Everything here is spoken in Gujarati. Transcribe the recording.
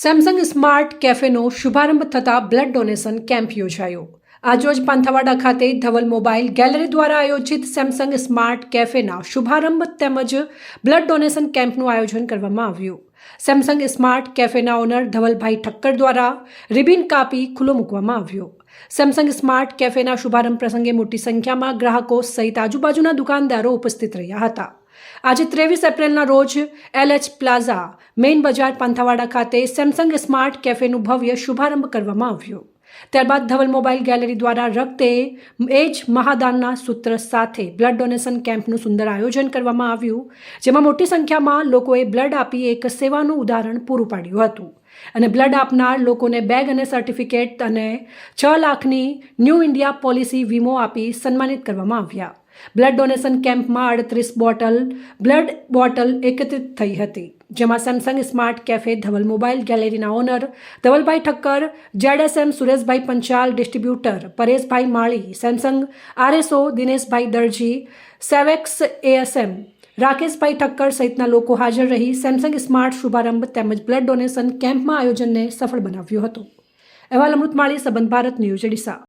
સેમસંગ સ્માર્ટ કેફેનો શુભારંભ થતાં બ્લડ ડોનેશન કેમ્પ યોજાયો। આજરોજ પાંથાવાડા ખાતે ધવલ મોબાઈલ ગેલેરી દ્વારા આયોજિત સેમસંગ સ્માર્ટ કેફેના શુભારંભ તેમજ બ્લડ ડોનેશન કેમ્પનું આયોજન કરવામાં આવ્યું। Samsung smart કેફેના honour Dhavalbhai Thakkar દ્વારા રિબિન કાપી ખુલ્લો મૂકવામાં આવ્યો। સેમસંગ સ્માર્ટ કેફેના શુભારંભ પ્રસંગે મોટી સંખ્યામાં ગ્રાહકો સહિત આજુબાજુના દુકાનદારો ઉપસ્થિત રહ્યા હતા। આજે 23 એપ્રિલના રોજ LH પ્લાઝા મેઇન બજાર પાંથાવાડા ખાતે સેમસંગ સ્માર્ટ કેફેનું ભવ્ય શુભારંભ કરવામાં આવ્યો। ત્યારબાદ ધવલ મોબાઈલ ગેલેરી દ્વારા રક્ત એ જ મહાદાનના સૂત્ર સાથે બ્લડ ડોનેશન કેમ્પનું સુંદર આયોજન કરવામાં આવ્યું, જેમાં મોટી સંખ્યામાં લોકોએ બ્લડ આપી એક સેવાનું ઉદાહરણ પૂરું પાડ્યું હતું અને બ્લડ આપનાર લોકોને બેગ અને સર્ટિફિકેટ અને 6 લાખની ન્યૂ ઇન્ડિયા પોલિસી વીમો આપી સન્માનિત કરવામાં આવ્યા। બ્લડ ડોનેશન કેમ્પમાં 38 બ્લડ બોટલ એકત્રિત થઈ હતી, જેમાં Samsung smart cafe Dhaval mobile ગેલેરીના owner Dhavalbhai Thakkar, ZSM Sureshbhai Panchal, distributor Pareshbhai Mali, Samsung RSO Dineshbhai Darji, Savex ASM Rakeshbhai Thakkar સહિતના લોકો હાજર રહી સેમસંગ સ્માર્ટ શુભારંભ તેમજ બ્લડ ડોનેશન કેમ્પમાં આયોજનને સફળ બનાવ્યો હતો। અહેવાલ અમૃત માળી, સંબંધ ભારત ન્યૂઝ, ઓડિશા।